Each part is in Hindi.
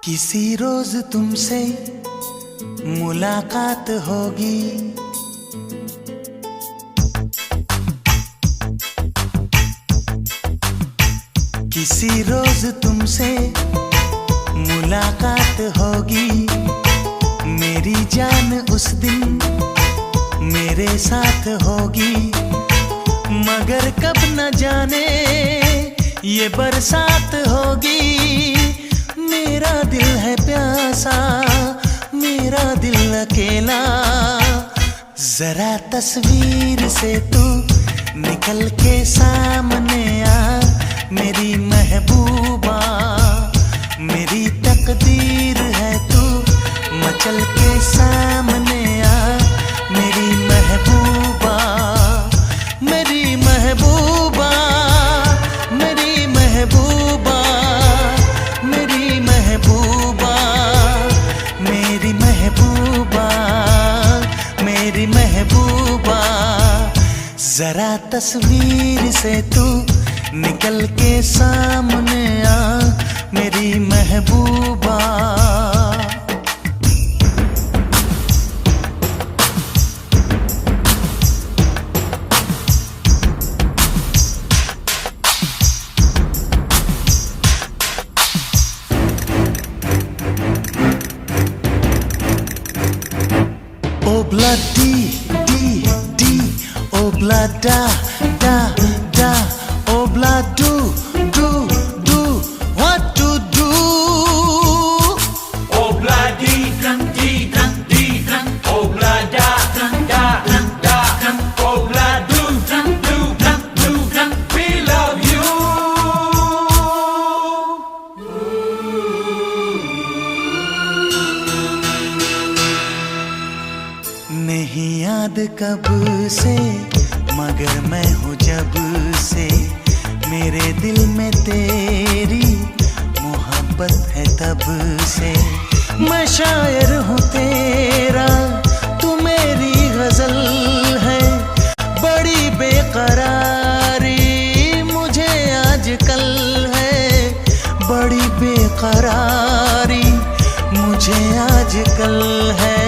किसी रोज तुमसे मुलाकात होगी, किसी रोज तुमसे मुलाकात होगी। मेरी जान उस दिन मेरे साथ होगी, मगर कब न जाने ये बरसात होगी। मेरा दिल है प्यासा, मेरा दिल अकेला, जरा तस्वीर से तू निकल के सामने आ मेरी महबूबा। मेरी तकदीर है तू मचल के सामने आ मेरी महबूबा, मेरी महबूबा, मेरी महबूबा, मेरी महबूबा, मेरी महबूबा, मेरी महबूबा। जरा तस्वीर से तू निकल के सामने आ मेरी महबूबा। Obla di di di, obla da da da, obla do do do, what to do? Obla di dang, obla da da da, obla do dang, we love you. नहीं याद कब से मगर मैं हूँ जब से, मेरे दिल में तेरी मोहब्बत है तब से। मैं शायर हूँ तेरा, तू मेरी गजल है। बड़ी बेकरारी मुझे आजकल है, बड़ी बेकरारी मुझे आजकल है,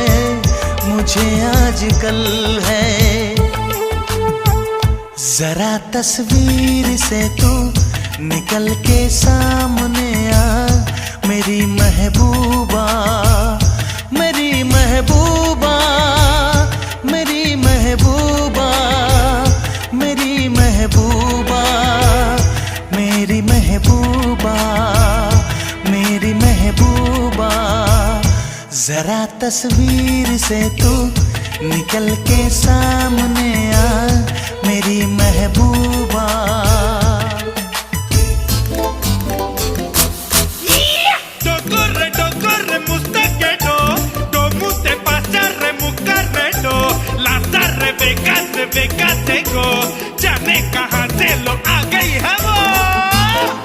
मुझे आजकल है। जरा तस्वीर से तू निकल के सामने आ मेरी महबूबा, मेरी महबूबा, मेरी महबूबा, मेरी महबूबा, मेरी महबूबा, मेरी महबूबा। जरा तस्वीर से तू निकल के सामने आ मेरी महबूबा। Corre, mustaquero, como te pasa, remucarrero, las becas seco, ya me caja se lo haga y jabón.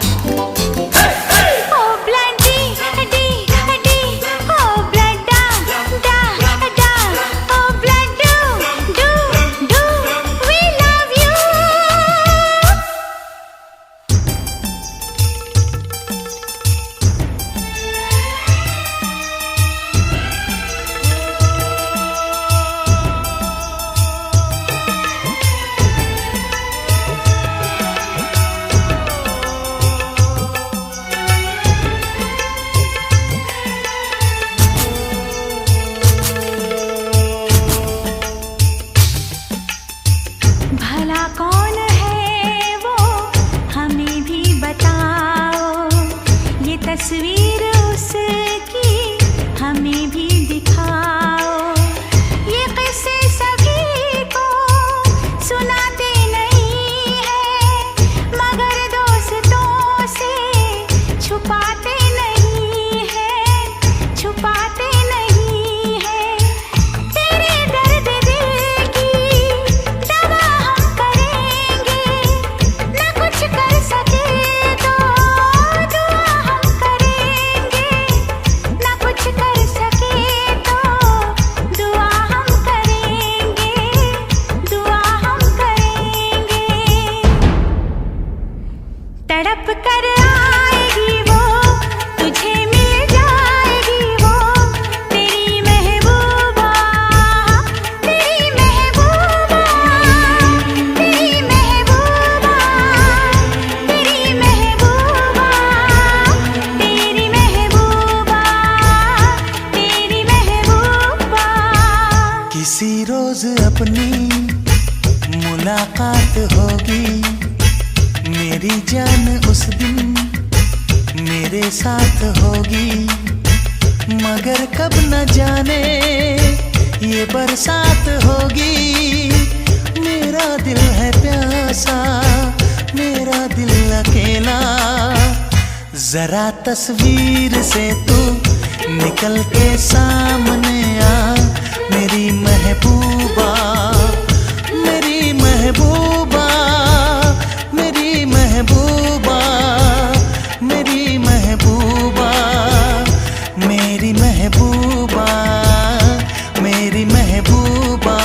अपनी मुलाकात होगी, मेरी जान उस दिन मेरे साथ होगी। मगर कब न जाने ये बरसात होगी। मेरा दिल है प्यासा, मेरा दिल अकेला। जरा तस्वीर से तू निकल के सामने आ, मेरी महबूबा, मेरी महबूबा, मेरी महबूबा, मेरी महबूबा, मेरी महबूबा, मेरी महबूबा।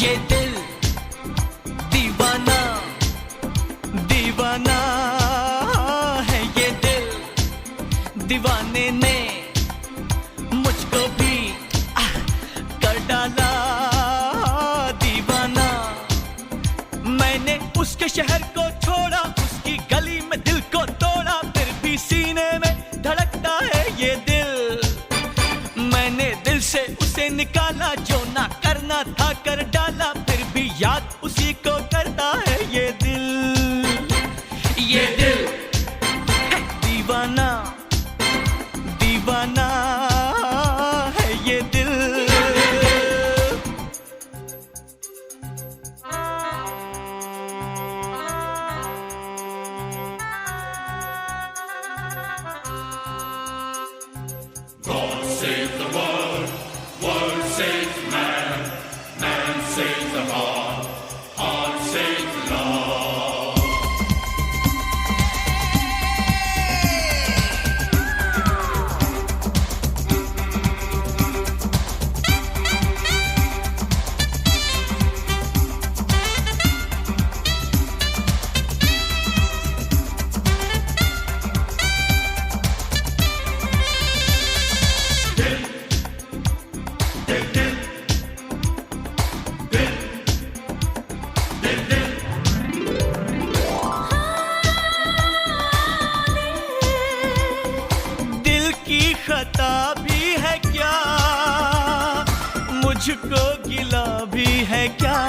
ये दिल दीवाना दीवाना है, ये दिल दीवाने ने मुझको भी कर डाला दीवाना। मैंने उसके शहर को छोड़ा, उसकी गली में दिल को तोड़ा, फिर भी सीने में धड़कता है ये दिल। मैंने दिल से उसे निकाला, जो ना करना था कर डाला, फिर भी याद उसी को करता है ये दिल। ये दिल है दीवाना दीवाना है ये दिल। God save the world, world save man, man save the heart, heart save love. दिल की खता भी है क्या, मुझको गिला भी है क्या,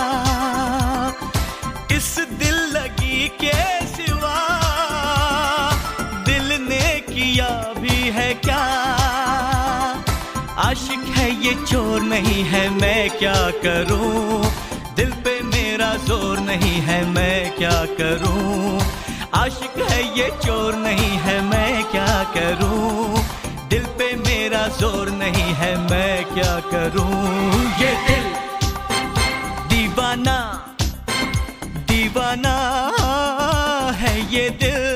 इस दिल लगी के सिवा दिल ने किया भी है क्या। आशिक है ये चोर नहीं है, मैं क्या करूं, दिल पे मेरा जोर नहीं है, मैं क्या करूं। आशिक है ये चोर नहीं है, मैं क्या करूं, दिल पे मेरा जोर नहीं है, मैं क्या करूं। ये दिल दीवाना दीवाना है ये दिल।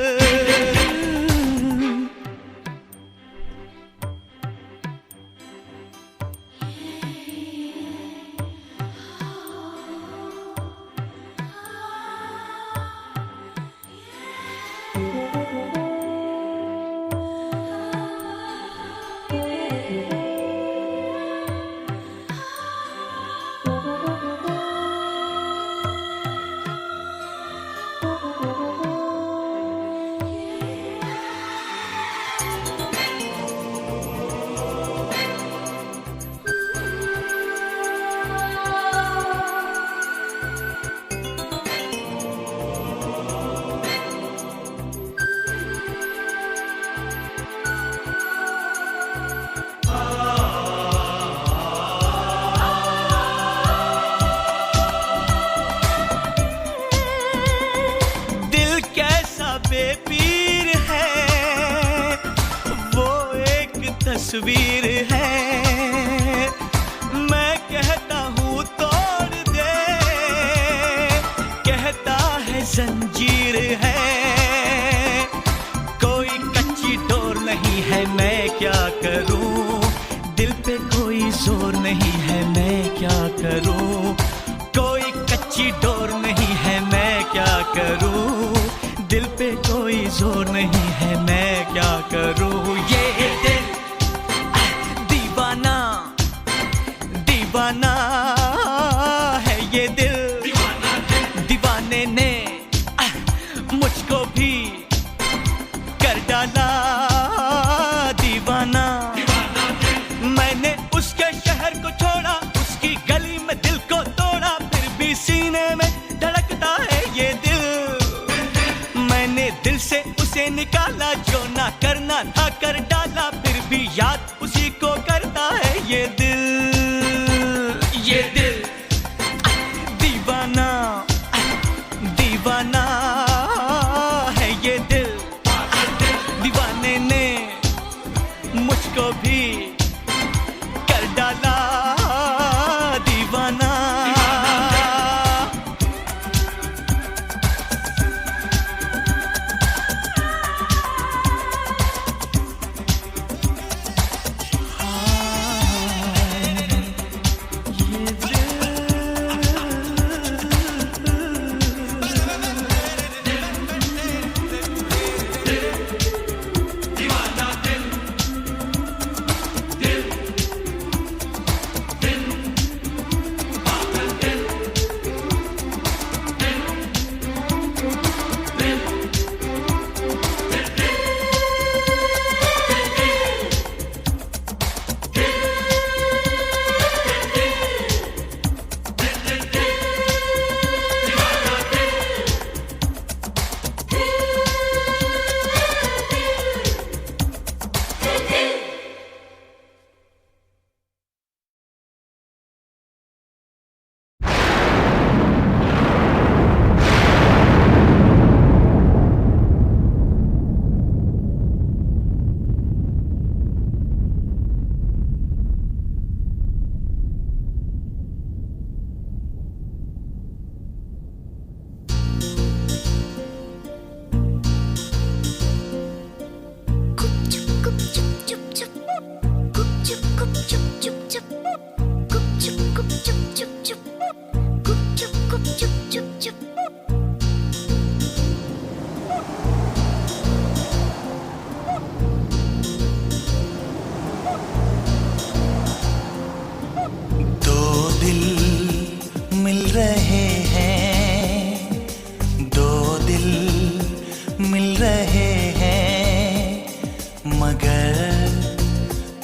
तस्वीर है। मैं कहता हूँ तोड़ दे, कहता है जंजीर है। कोई कच्ची डोर नहीं है, मैं क्या करूँ, दिल पे कोई जोर नहीं है, मैं क्या करूँ। कोई कच्ची डोर नहीं है, मैं क्या करूँ, दिल पे कोई जोर नहीं है, मैं क्या करूँ। ये दिल दीवाना दीवाना है, ये दिल दीवाने ने मुझको भी कर डाला दीवाना। मैंने उसके शहर को छोड़ा, उसकी गली में दिल को तोड़ा, फिर भी सीने में धड़कता है ये दिल। मैंने दिल से उसे निकाला, जो ना करना था कर डाला, फिर भी याद उसी को करता है ये दिल। ये दिल दीवाना दीवाना है, ये दिल दीवाने ने मुझको भी कर डाला दीवाना।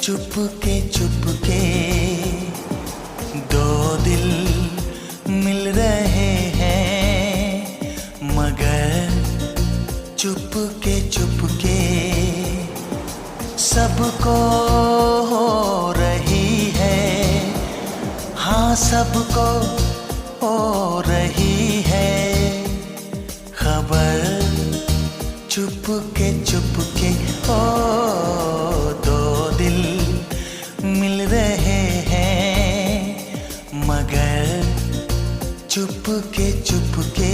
चुपके चुपके दो दिल मिल रहे हैं, मगर चुपके चुपके सबको हो रही है, हाँ सबको हो रही है खबर। चुपके चुपके ओ दो दिल मिल रहे हैं, मगर चुपके चुपके।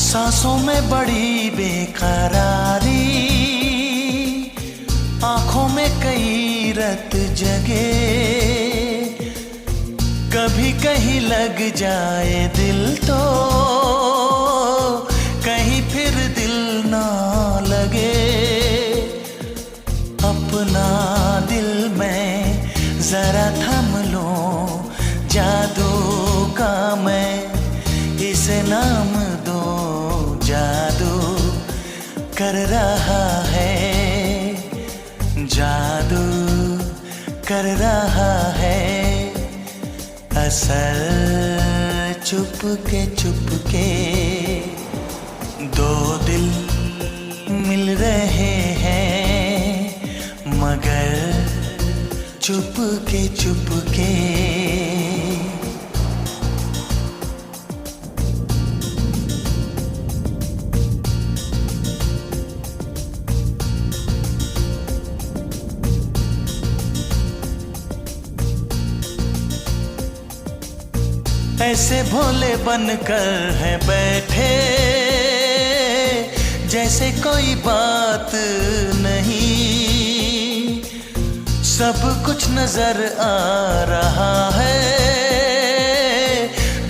सांसों में बड़ी बेकरारी, आंखों में कई रत जगे, कभी कहीं लग जाए दिल तो कहीं फिर दिल ना लगे। अपना दिल में जरा थम लो, जादू का मैं इसे नाम दो, जादू कर रहा है, जादू कर रहा है असर। चुपके चुपके दो दिल मिल रहे हैं, मगर चुपके चुपके ऐसे भोले बनकर है बैठे जैसे कोई बात नहीं, सब कुछ नजर आ रहा है,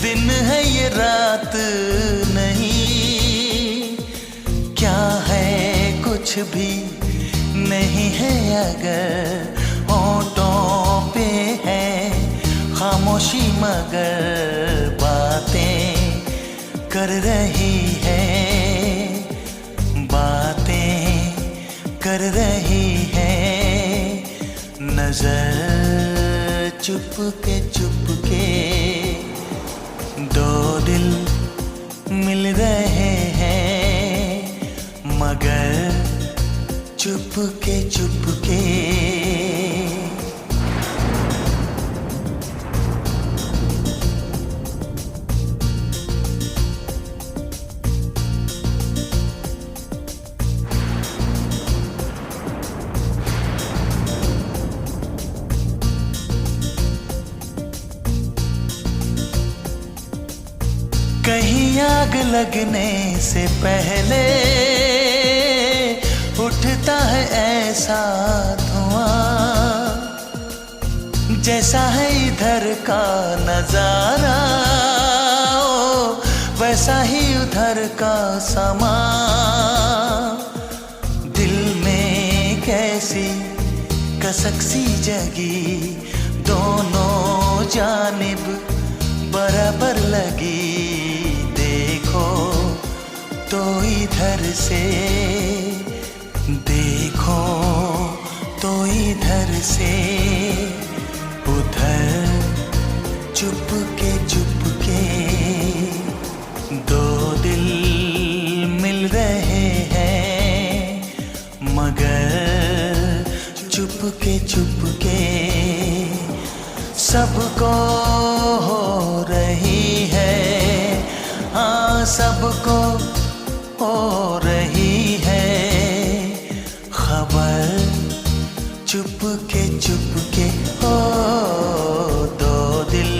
दिन है ये रात नहीं, क्या है कुछ भी नहीं है अगर होठों पे है खामोशी मगर बातें कर रही है, बातें कर रही है, नजर चुपके चुपके दो दिल मिल रहे हैं मगर चुपके चुपके। कहीं आग लगने से पहले उठता है ऐसा धुआं, जैसा है इधर का नजारा वैसा ही उधर का समा, दिल में कैसी कसक सी जगी, दोनों जानिब बराबर लगी, देखो तो इधर से, देखो तो इधर से, उधर चुपके चुपके दो दिल मिल रहे हैं मगर चुपके चुपके, सबको हो रही है, हाँ सबको हो रही है खबर, चुपके चुपके हो दो दिल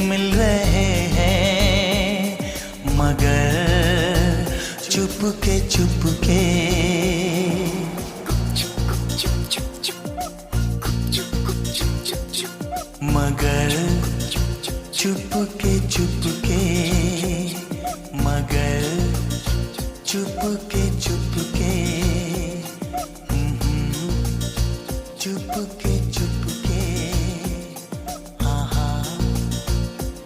मिल रहे हैं मगर चुपके चुपके। मगर चुपके चुपके, मगर चुपके चुपके, चुपके चुपके, हाँ हाँ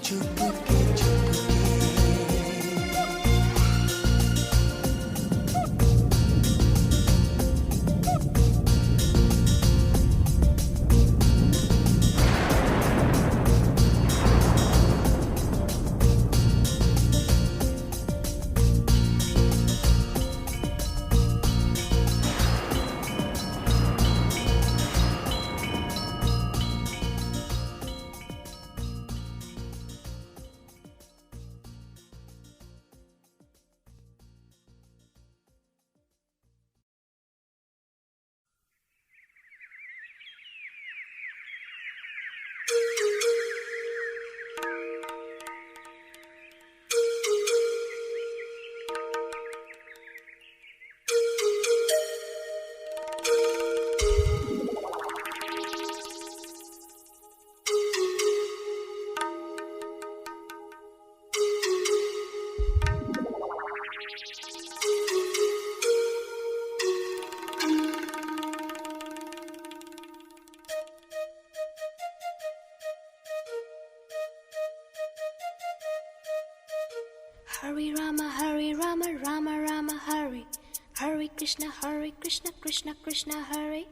Chupke Chupke. Hare Rama, Rama Rama, Hare. Hare Krishna, Krishna Krishna, Hare.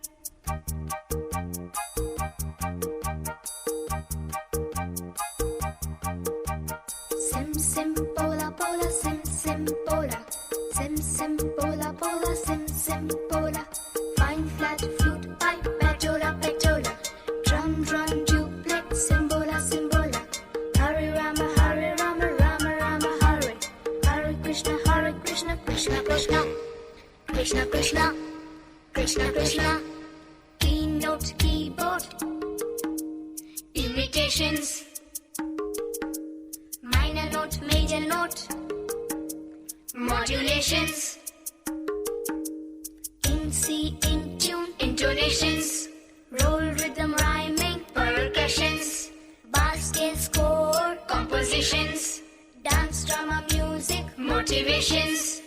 Sim sim pola pola, sim pola. Sim sim pola pola, sim pola. Fine flat flute. Krishna Krishna. Keynote, keyboard, imitations, minor note, major note, modulations, in C, in tune, intonations, roll rhythm, rhyming, percussions, bass scale, score, compositions, dance, drama, music, motivations,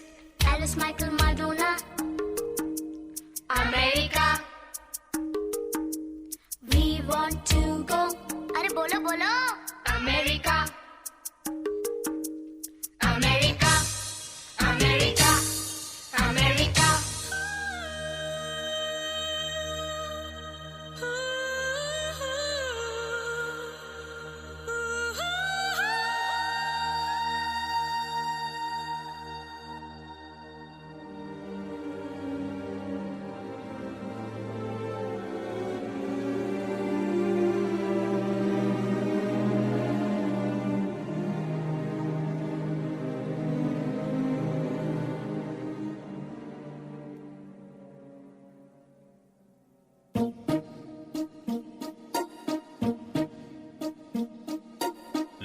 Alice, Michael, Madonna, America. We want to go. अरे बोलो बोलो. America. America. America. America.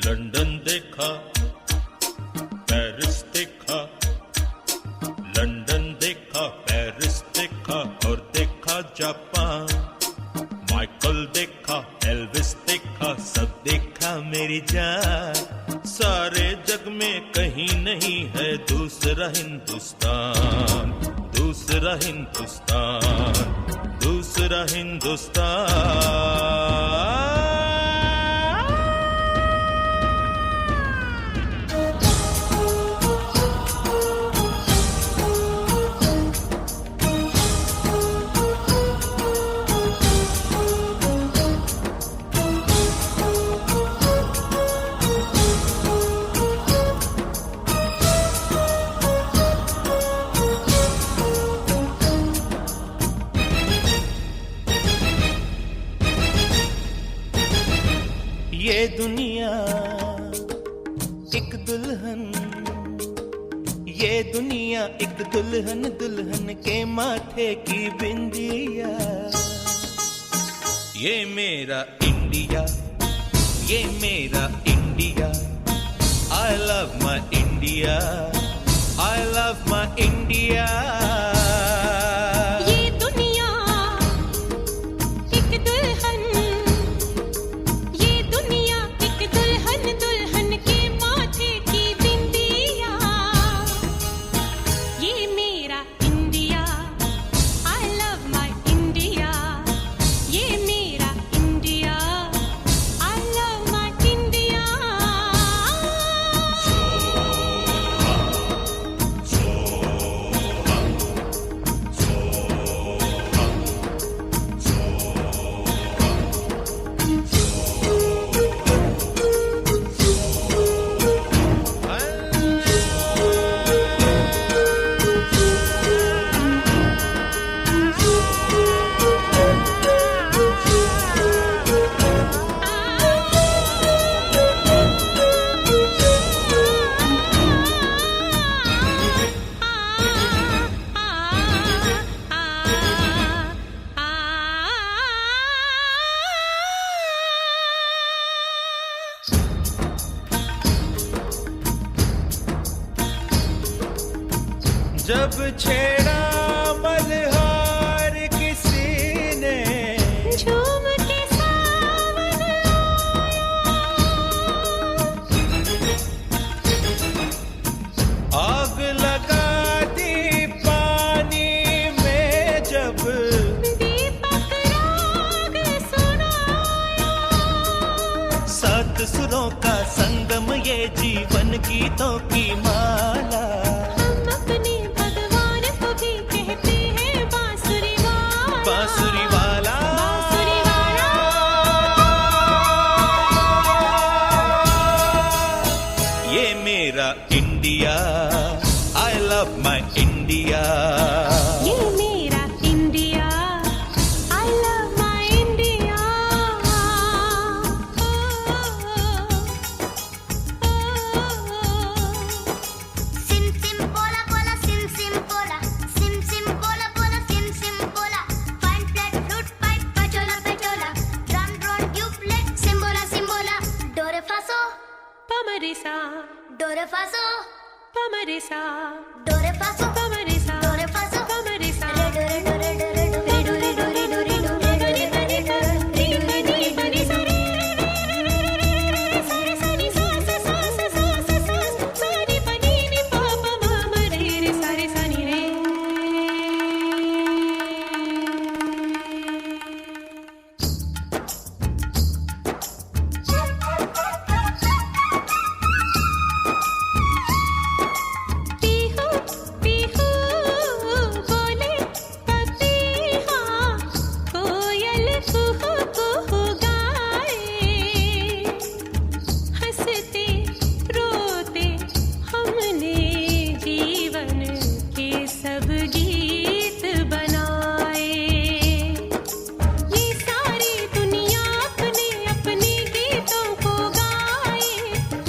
London देखा, पेरिस देखा, लंदन देखा, पेरिस देखा और देखा जापान। माइकल देखा, एल्विस देखा, सब देखा मेरी जान। सारे जग में कहीं नहीं है दूसरा हिंदुस्तान, दूसरा हिंदुस्तान, दूसरा हिंदुस्तान। ये दुनिया एक दुल्हन, ये दुनिया एक दुल्हन, दुल्हन के माथे की बिंदिया। ये मेरा इंडिया, ये मेरा India. I love my India, I love my India। ये दुनिया एक दुल्हन, ये दुनिया एक दुल्हन, दुल्हन के माथे की बिंदिया। ये मेरा India, I love my India। ये मेरा India, I love my India। जब छेड़ा मल्हार किसी ने, झूम के सावन आग लगा दी पानी में जब, दीपक राग सुनाया। सात सुरों का संगम ये जीवन गीतों की माला। हम अपने भगवान को भी कहते हैं बांसुरी वाला, बांसुरी वाला, बांसुरी वाला। ये मेरा India, I love my India। ये मेरा India, I love my India। Cynthia पमरिसा Do re fa so, पमरिसा do re fa so, पमरिसा do re fa so, पमरिसा re do re do re do re do re do re do re do re do re do re do re do re पनिसा रे सारे सानी सा सा सा सा सा सा सा सानी पनी नी पा पा मा मा रे रे सारे सानी रे पीहू पीहू बोले पपीहा कोयल कुहू कुहू गाए हंसते रोते हमने जीवन के सब गीत बनाए ये सारी दुनिया अपने अपने गीतों को गाए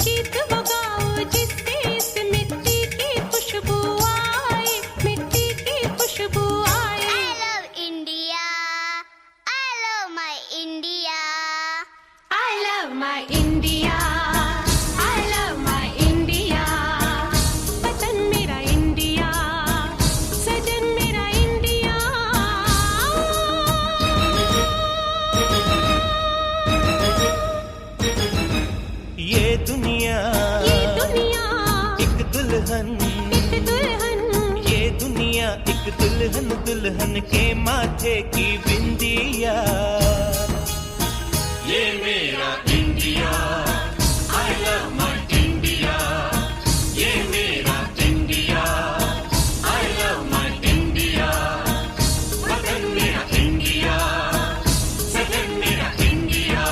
गीत वो गाओ जिससे इस मिट्टी की खुशबू आए मिट्टी की खुशबू आए I love India. I love my India. I love my India I love my India वतन मेरा इंडिया सजन मेरा इंडिया ये दुनिया एक दुल्हन, एक दुल्हन ये दुनिया एक दुल्हन, दुल्हन के माथे की बिंदिया। ये मेरा India, I love my India. ये मेरा India, I love my India. वतन मेरा इंडिया, सजन मेरा इंडिया,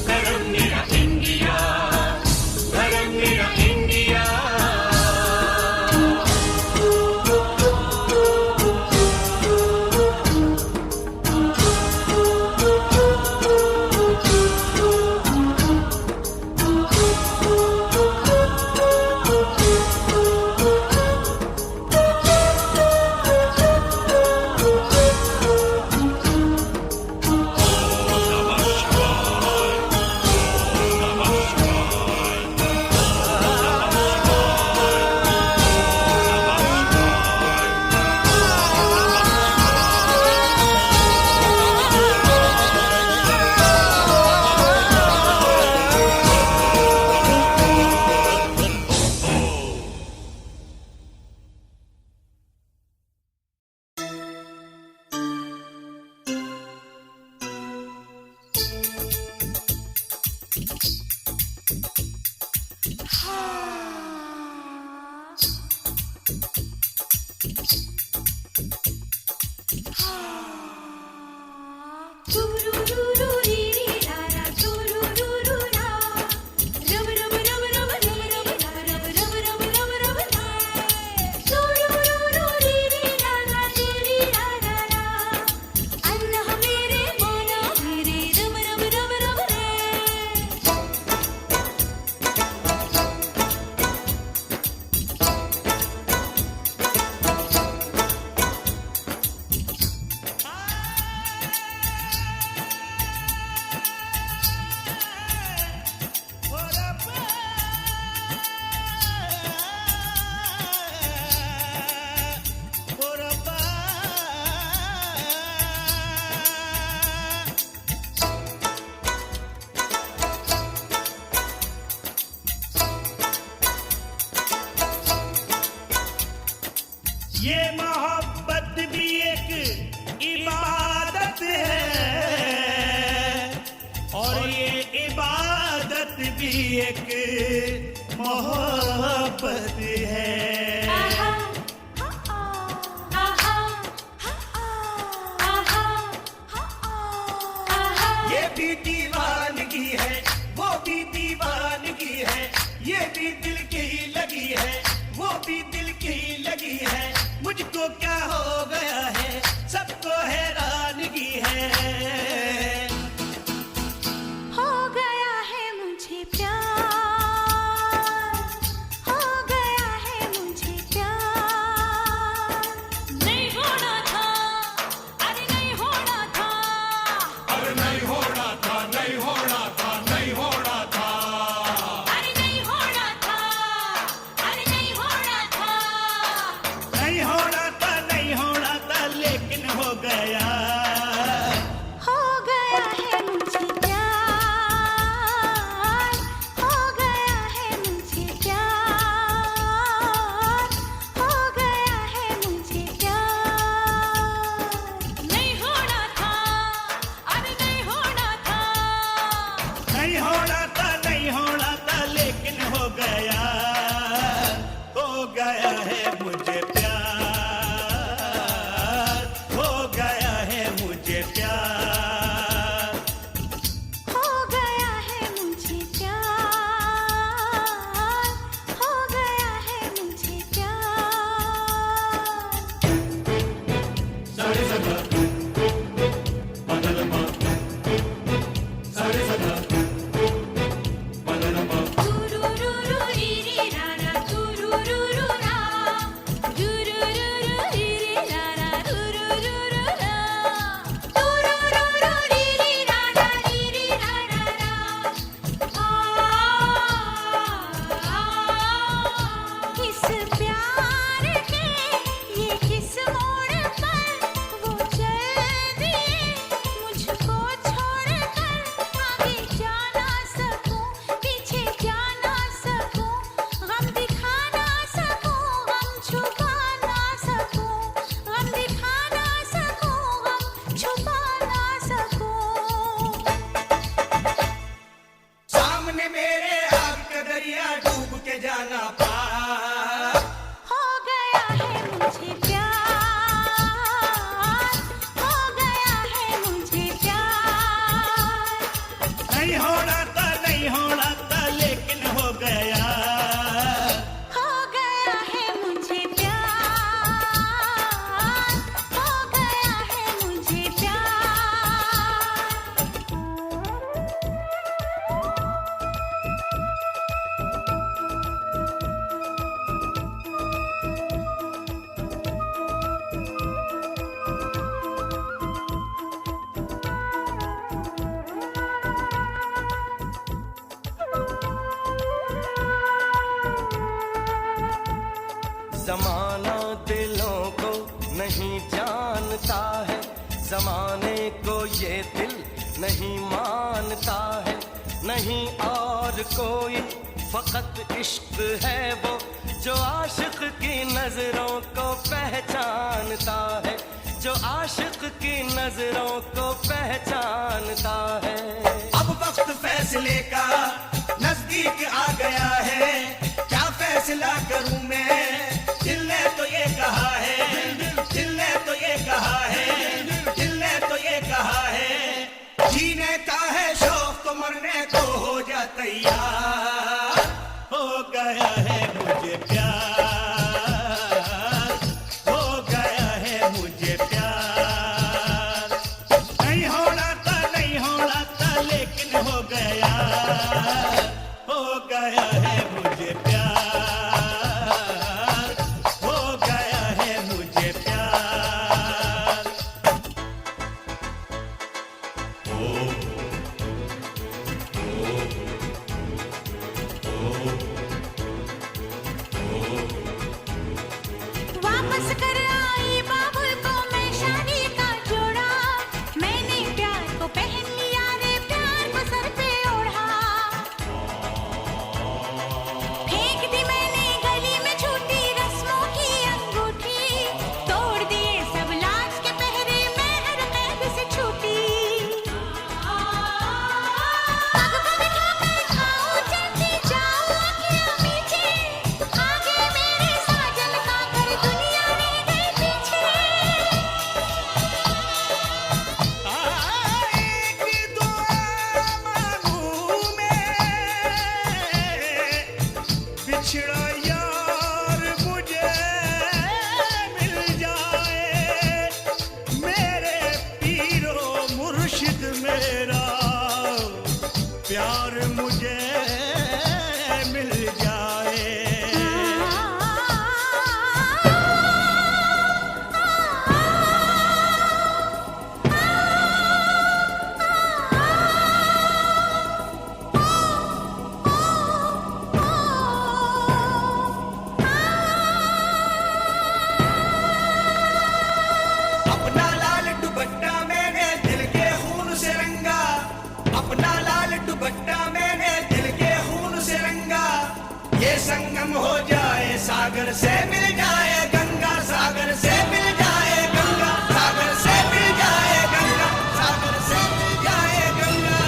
करम मेरा इंडिया, धर्म मेरा इंडिया। ये मोहब्बत भी एक इबादत है और ये इबादत भी एक मोहब्बत है। ये भी दीवानगी है, वो भी दीवानगी है, ये भी दिल की लगी है, वो भी दिल की लगी है। मुझको क्या हो गया है, सबको हैरानगी है। हो गया है मुझे प्यार हो गया है मुझे प्यार नहीं होना था अरे नहीं होना था अरे नहीं होना था, नहीं किस प्यार के ये किस मोड़ पर वो चल दिए मुझको छोड़कर, आगे जा ना सकूं पीछे जा ना सकूं, गम दिखा ना सकूं गम छुपा ना सकूं, गम दिखा ना सकूं गम छुपा ना सकूं। सामने मेरे आग का दरिया डूब के जाना पार। हो गया है मुझे प्यार, हो गया है मुझे प्यार। नहीं होना था लेकिन हो गया। हो गया है मुझे प्यार, हो गया है मुझे प्यार। जमाना दिलों को नहीं जानता है, जमाने को ये दिल नहीं मानता है, नहीं और कोई फकत इश्क है वो जो आशिक की नजरों को पहचानता है, जो आशिक की नजरों को पहचानता है। अब वक्त फैसले का नजदीक आ गया है, क्या फैसला करूं मैं? दिल ने तो ये कहा है, दिल ने तो ये कहा है, दिल ने तो ये कहा है, जीने का है शौक तो मरने को हो जा तैयार। हो गया है मुझे प्यार, हो गया है मुझे प्यार। नहीं होना था लेकिन हो गया। हो गया है मुझे प्यार, हो गया है मुझे प्यार। वापस कर आई बाबुल को मैं शादी का जोड़ा, मैंने प्यार को पहन लिया रे प्यार को सर पे ओढ़ा। फेंक दी मैंने गली में छूटी रस्मों की अंगूठी, तोड़ दिए सब लाज के पहरे मैं हर कैद से छूटी। पग पग ठोकर खाऊं चलती जाऊं आँखें मीठी, आगे मेरे साजन का कर दुनिया रह गई पीछे। एक दुआ मांगू मैं, बिछड़ा यार मुझे मिल जाए, मेरे पीरो मुर्शिद मेरा प्यार मुझे मिल जाए। अपना लाल दुपट्टा मैंने दिल के खून से रंगा, अपना लाल दुपट्टा मैंने दिल के खून से रंगा। ये संगम हो जाए सागर से मिल जाए गंगा, सागर से मिल जाए गंगा, सागर से मिल जाए गंगा, सागर से मिल जाए गंगा।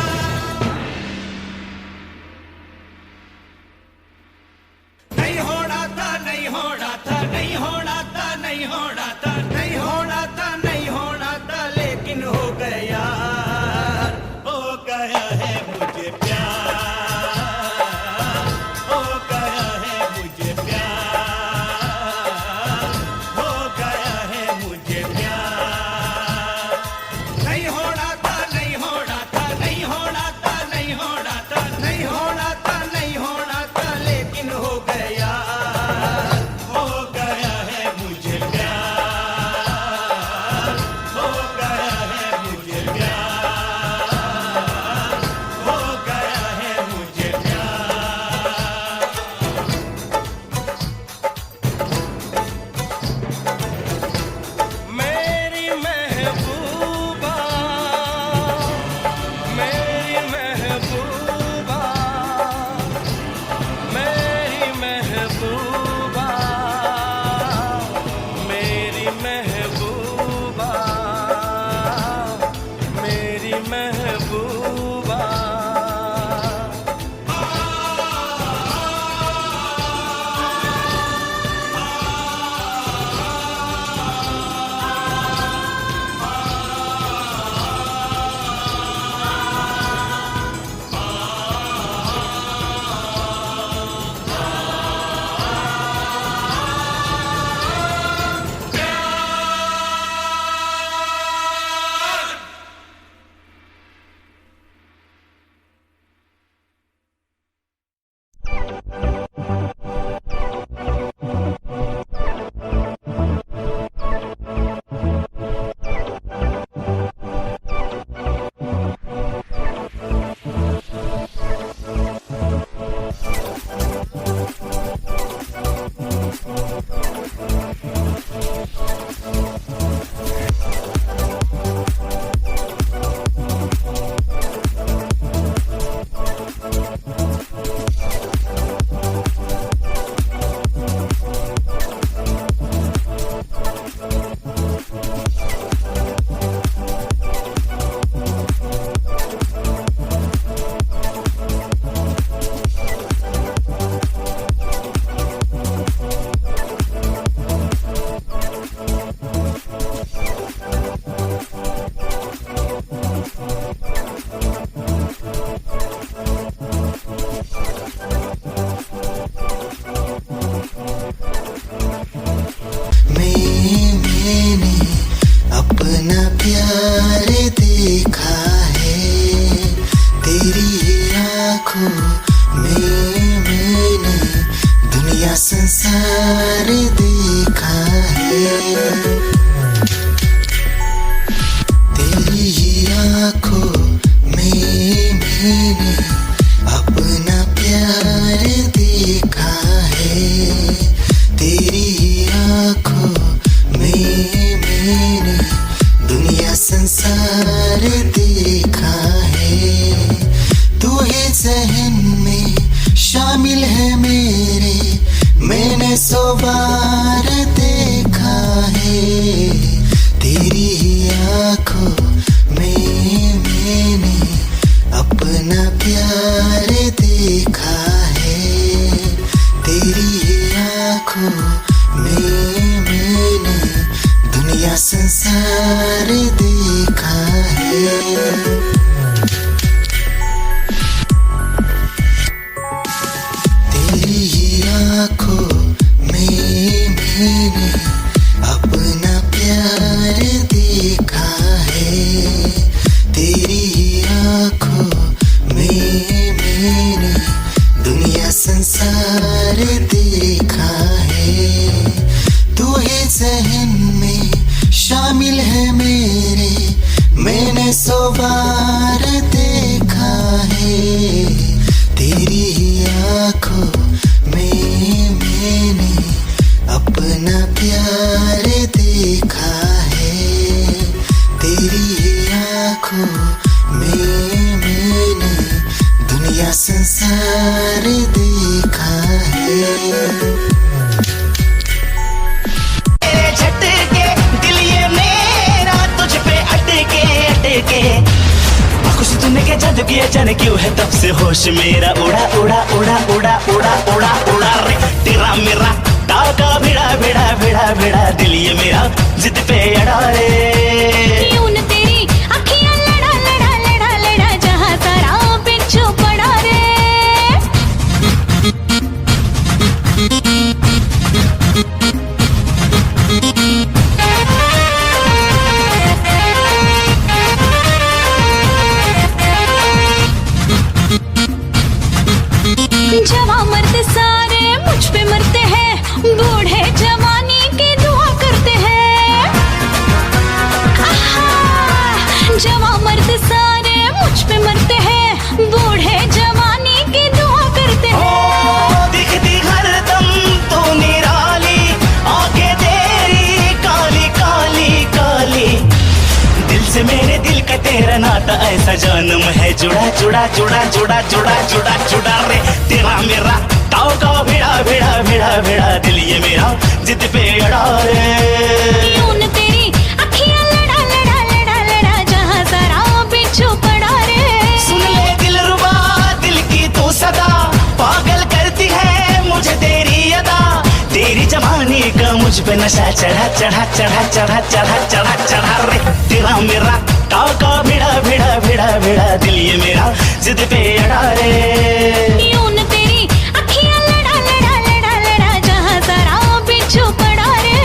नहीं होना था, नहीं होना था, नहीं होना था, नहीं होना था, नहीं होना था, नहीं होना था, लेकिन हो गया। हो गया है मुझे प्यार, हो गया है मुझे प्यार। आँखों में मैंने दुनिया संसार देखा है। तेरी ही आँखों में मैंने अपना प्यार देखा है। तेरी ही आँखों में मैंने दुनिया संसार देखा है। तू ही ज़हन में शामिल है मेरे, मैंने 100 बार देखा है। तेरी ही आँखों में मैंने अपना प्यार देखा है। तेरी ही आँखों में मैंने दुनिया संसार देखा है। तेरी ही आँखों में मैंने अपना प्यार देखा है। तेरी ही आँखों में मैंने दुनिया संसार देखा है। तू ही ज़हन में शामिल है मेरे, मैंने 100 बार देखा है। तेरी ही आँखों में मैंने अपना प्यार देखा है। तेरी ही आँखों में मैंने दुनिया संसार देखा है। झटके दिल ये मेरा तुझ पे अटके खुशी तूने क्या जादू किया जाने क्यों है तब से होश मेरा उड़ा उड़ा उड़ा उड़ा उड़ा उड़ा उड़ा रे। तेरा मेरा ताका भिड़ा भिड़ा भिड़ा भिड़ा दिल ये मेरा जिद पे अड़ा रे। यूं न तेरी अखियां लड़ा लड़ा लड़ा लड़ा जहां सारा पिछू पड़ा रे। जवां मर्द सारे मुझ पे मरते हैं, बूढ़े जवानी की दुआ करते हैं। आहा, जवां मर्द सारे मुझ पे मरते हैं, बूढ़े जवानी की दुआ करते हैं। दिखती हरदम तू निराली, आंखें तेरी काली काली काली। दिल से मेरे दिल का तेरा नाता ऐसा जन्म है जुड़ा जुड़ा जुड़ा जुड़ा जुड़ा जुड़ा जुड़ा रे। तेरा मेरा ताव का भिड़ा भिड़ा भिड़ा भिड़ा दिल ये मेरा जिद पे अड़ा रे। यूं न तेरी अखियां लड़ा लड़ा लड़ा लड़ा जहां सारा पिछू पड़ा रे। सुन ले दिलरुबा दिल की तू सदा, पागल करती है मुझे तेरी अदा। तेरी जवानी का मुझ पे नशा चढ़ा चढ़ा चढ़ा चढ़ा चढ़ा चढ़ा चढ़ा रे। तेरा मेरा ताव का भिड़ा भिड़ा भिड़ा भिड़ा दिल ये मेरा जिद पे अड़ा रे। यूं न तेरी अखियां लड़ा लड़ा लड़ा लड़ा जहां सारा पिछू पड़ा रे।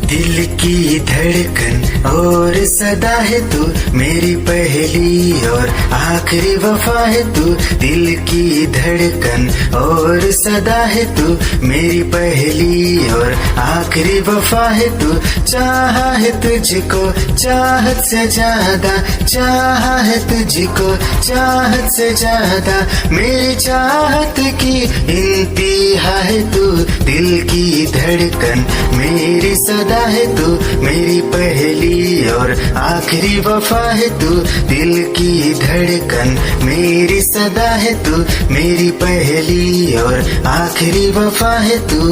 दिल की धड़कन और सदा है तू, मेरी पहली और आखिरी वफा है तू। दिल की धड़कन और सदा है तू, मेरी पहली और आखिरी वफा है तू। चाहा है तुझको चाहत से ज्यादा, चाहा है तुझको चाहत से ज्यादा। मेरी चाहत की इंतहा है तू, दिल की धड़कन मेरी सदा है तू। मेरी पहली और आखिरी वफा है तू। दिल की धड़कन मेरी सदा है तू, मेरी पहली और आखिरी वफा है तू।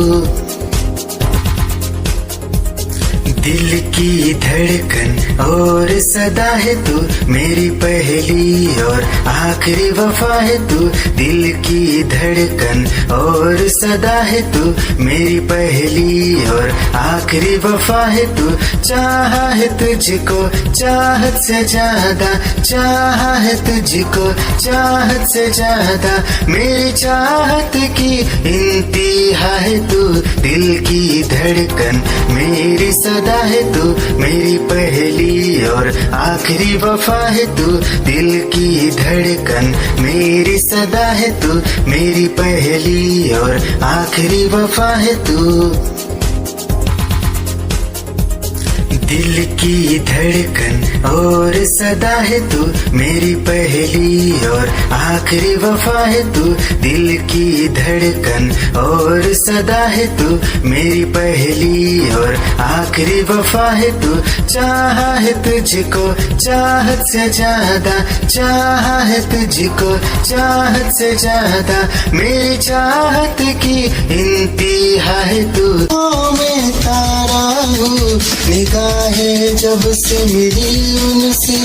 दिल की धड़कन और सदा है तू, मेरी पहली और आखिरी वफा है तू। दिल की धड़कन और सदा है तू, मेरी पहली और आखिरी वफा है तू। चाहा है तुझको चाहत से ज्यादा, चाहा है तुझको चाहत से ज्यादा, मेरी चाहत की इंतहा है तू। दिल की धड़कन मेरी सदा है तू, मेरी पहली और आखिरी वफा है तू। दिल की धड़कन मेरी सदा है तू, मेरी पहली और आखिरी वफा है तू। दिल की धड़कन और सदा है तू, मेरी पहली और आखिरी वफा है तू। दिल की धड़कन और सदा है तू, मेरी पहली और आखिरी वफा है तू। चाहा है तुझको चाहत से ज्यादा, चाहा है तुझको चाहत से ज्यादा, मेरी चाहत की इंतहा है तू। मैं तारा हूँ, निगाहें जब से मिली उनसे,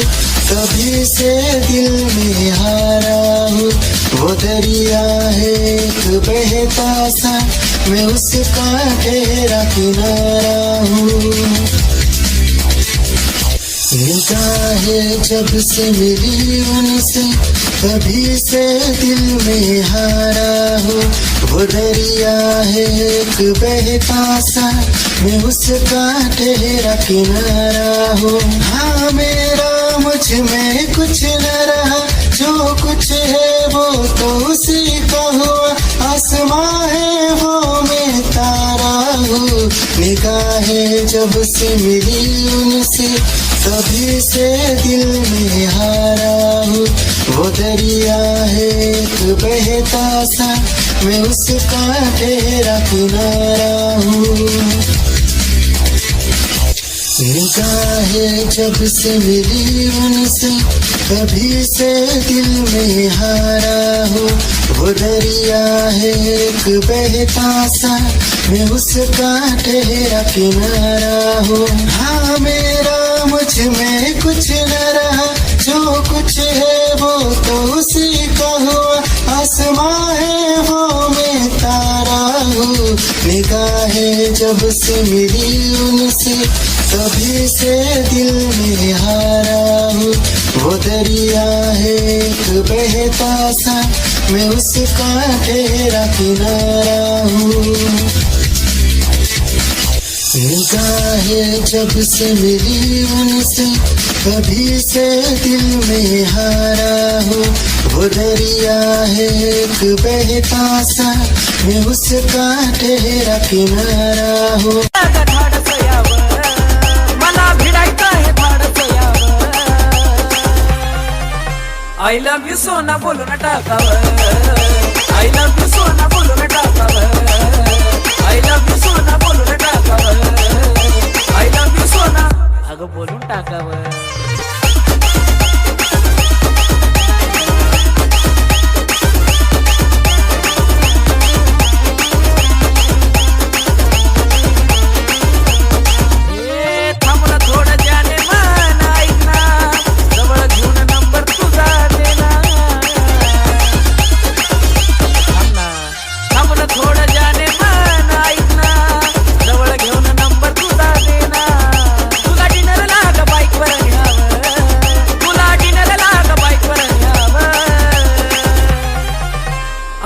कभी से दिल में हारा हूँ। वो दरिया है एक बहता सा, मैं उसका गहरा किनारा हूँ। निगाहें जब से मिली उनसे, कभी से दिल में हारा हूँ। वो दरिया है एक बहता सा, मैं उसका गहरा किनारा हूँ। हाँ मेरा मुझ में कुछ न रहा, जो कुछ है वो तो उसी का हुआ। आसमां है वो मैं तारा हूँ, निगाहें जब से मिली उनसे, कभी से दिल में हारा हूँ। वो दरिया है एक बहता सा, मैं उसका गहरा किनारा हूँ। निगाहें जब से मिली उनसे, कभी से दिल में हारा हूँ। वो दरिया है एक बहता सा, मैं उसका गहरा किनारा हूँ। हाँ मेरा मुझ में कुछ न रहा, जो कुछ है वो तो उसी का हुआ। आसमां है वो मैं तारा हूँ, निगाहें जब से मिली उनसे, कभी से दिल में हारा हूँ। वो दरिया है एक बहता सा, मैं उसका गहरा किनारा हूँ। निगाहें जब से मिली उनसे, कभी से दिल में हारा हूँ। वो दरिया है एक बहता सा, मैं उसका गहरा किनारा हूँ। मला भिडायचं आहे धाडस यावं, आय लव्ह यू सोना बोलून टाकावं, आय लव्ह यू सोना बोलून टाकावं, आय लव्ह यू सोना बोलून टाकावं, आय लव्ह यू सोना अगं बोलून टाकावं.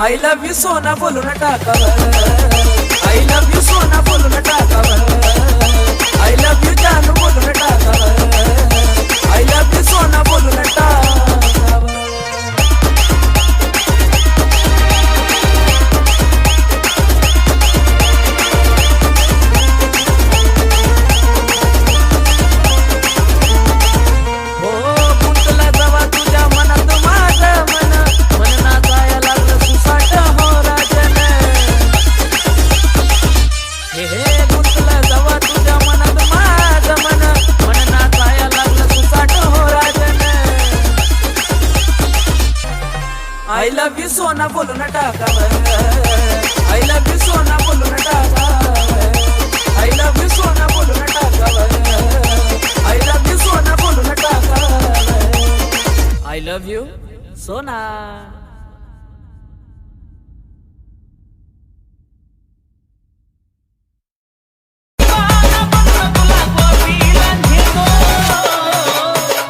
I love you सोना बोलून टाकावं, I love you सोना बोलून टाकावं, I love you जानू बोलून टाकावं, I love you सोना बोलून टाकावं. I love you सोना बोलून टाकावं, I love you सोना बोलून टाकावं, I love you सोना बोलून टाकावं. I love you सोना बोलू नका I love you सोना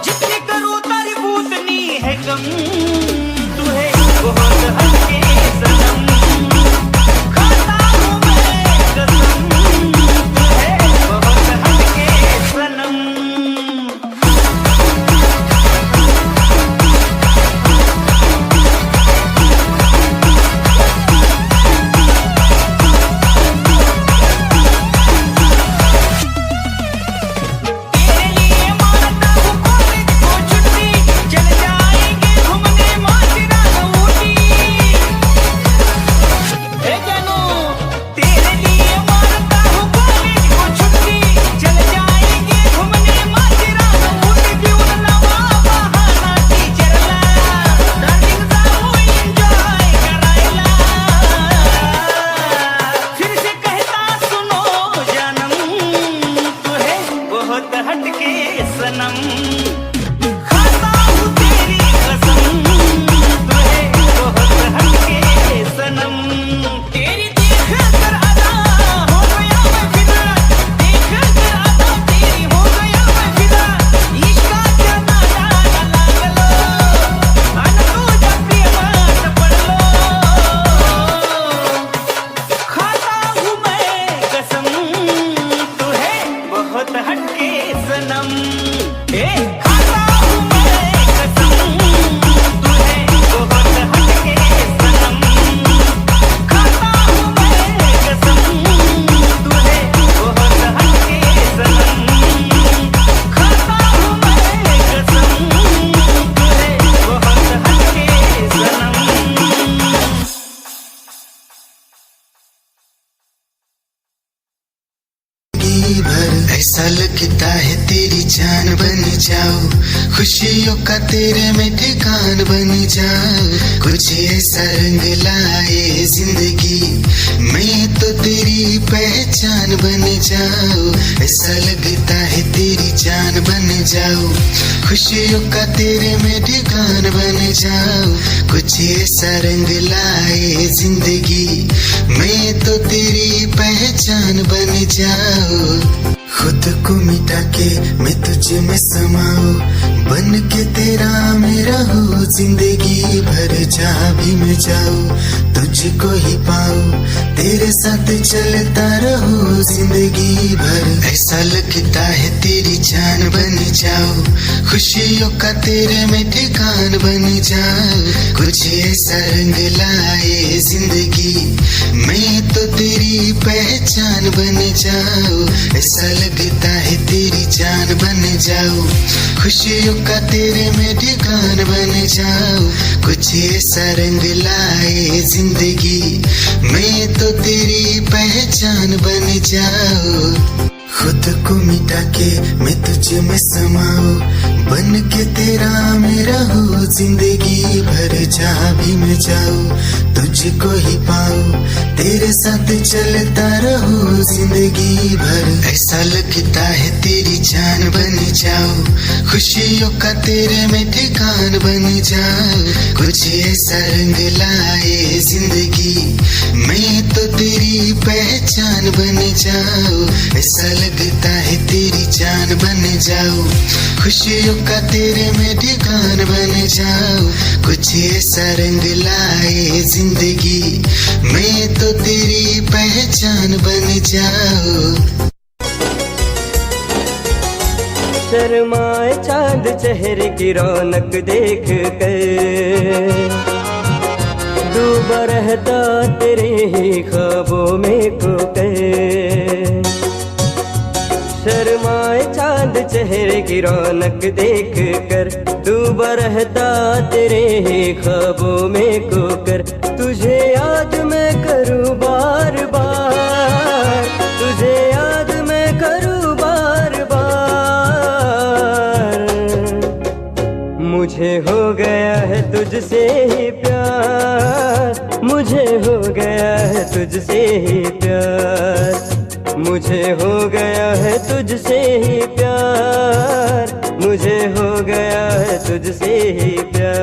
जितनी करूं तारीफ उतनी है कम तू है बहुत हटके सनम खाता हूं मैं कसम तू है बहुत हटके सनम तेरे लिए मारता हूँ कॉलेज को छुट्टी चल जाएंगे घूमने माथेरान ऊटी हे जानू तेरे लिए मारता हूँ कॉलेज को छुट्टी चल जाएंगे घूमने माथेरान ऊटी क्यों ना बहाना टीचरला डार्लिंग जाऊ एंजॉय करायला फिर से कहता सुनो जानम तू है बहुत हटके सनम खाता हूँ तेरी कसम तू है बहुत हटके सनम तेरी देख कर अदा हो गया मैं फिदा देख कर अदा तेरी हो गया मैं फिदा इश्क का नादा लागलो अनू जब प्रियवान पढ़ लो खाता हूँ मैं कसम तू है बहुत हटके सनम ए खाता हूँ मैं कसम तू है बहुत हटके सनम खाता हूँ मैं कसम तू है बहुत हटके सनम खाता हूँ मैं कसम तू है बहुत हटके सनम जिंदगी भर ऐसा लगता है तेरी जान बन जाओ खुशियों का तेरे में ठिकान बन जाओ कुछ ऐसा रंग लाए जिंदगी मैं तो तेरी पहचान बन जाओ ऐसा लगता है तेरी जान बन जाओ खुशियों का तेरे में ठिकान बन जाओ कुछ ऐसा रंग लाए जिंदगी मैं तो तेरी पहचान बन जाओ खुद को मिटा के मैं तुझे में समाऊं बन के तेरा मेरा हो जिंदगी भर जहाँ भी मैं जाऊं तुझको ही पाऊं तेरे साथ चलता रहो जिंदगी भर ऐसा लगता है तेरी जान बन जाओ खुशियों का तेरे में ठिकान बन जाओ कुछ ऐसा रंग लाए जिंदगी मैं तो तेरी पहचान बन जाओ ऐसा लगता है तेरी जान बन जाओ खुशियों का तेरे में ठिकान बन जाओ कुछ ऐसा रंग लाए जिंदगी मैं तो तेरी पहचान बन जाओ खुद को मिटा के मैं तुझे में समाऊं बन के तेरा मेरा हो जिंदगी भर जहाँ भी मैं जाऊं तुझको ही पाऊं तेरे साथ चलता रहो जिंदगी भर ऐसा लगता है तेरी जान बन जाओ खुशियों का तेरे में ठिकान बन जाओ कुछ ऐसा रंग लाए जिंदगी मैं तो तेरी पहचान बन जाओ ऐसा लगता है तेरी जान बन जाओ खुशियों का तेरे में ठिकान बन जाओ कुछ ऐसा रंग लाए जिंदगी मैं तो तेरी पहचान बन जाओ शर्माए चांद चेहरे की रौनक देख कर डूबा रहता तेरे ही ख्वाबों में खोकर शर्माए चांद चेहरे की रौनक देख कर डूबा रहता तेरे ही ख्वाबों में खोकर तुझे याद मैं करूं बार बार तुझे याद मैं करूं बार बार मुझे हो गया है तुझसे ही प्यार मुझे हो गया है तुझसे ही प्यार मुझे हो गया है तुझसे ही प्यार, मुझे हो गया है तुझसे ही प्यार।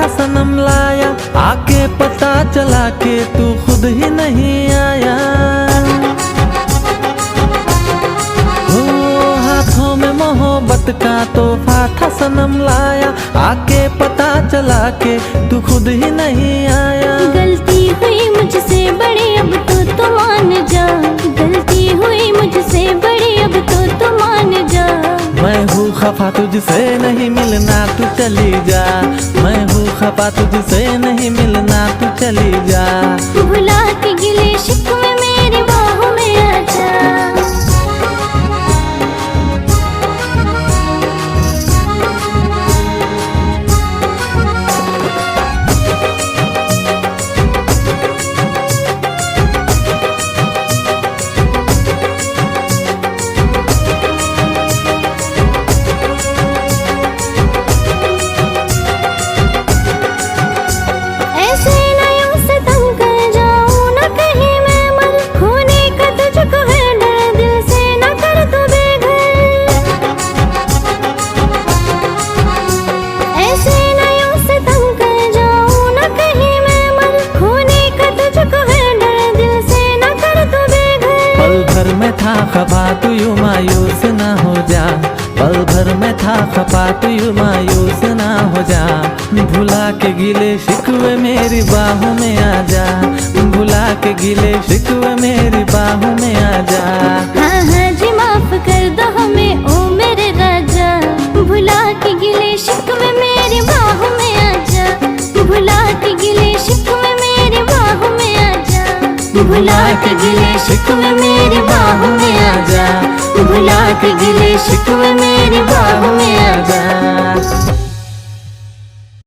सनम लाया आके पता चला के तू खुद ही नहीं आया। हो हाथों में मोहब्बत का तोहफा था सनम लाया, आके पता चला के तू खुद ही नहीं आया। गलती हुई मुझसे बड़ी अब तो मान जा, गलती हुई मुझसे बड़ी अब तो मान जा। मैं हूँ खफा तुझसे नहीं मिलना तू चली जा, मैं हूँ खफा तुझसे नहीं मिलना तू चली जा। भुला के गिले शिकवे मेरी बाहों में आ जा। था खफा तू यूं मायूस ना हो जा, पल भर में था खफा तू यूं मायूस ना हो जा। भुला के गिले शिकवे मेरी बाहों में आ जा, भुला के गिले शिकवे मेरी बाहों में आ जा। हाँ हाँ जी माफ कर दो हमें ओ मेरे राजा, भुला के गिले शिकवे मेरी बाहों में आ जा। भुला के गिले शिकवे मेरी बाहों में आ जा, भुला के गिले शिकवे मेरी बाहों में आ जा। भुला के गिले शिकवे मेरी बाहों में आ जा।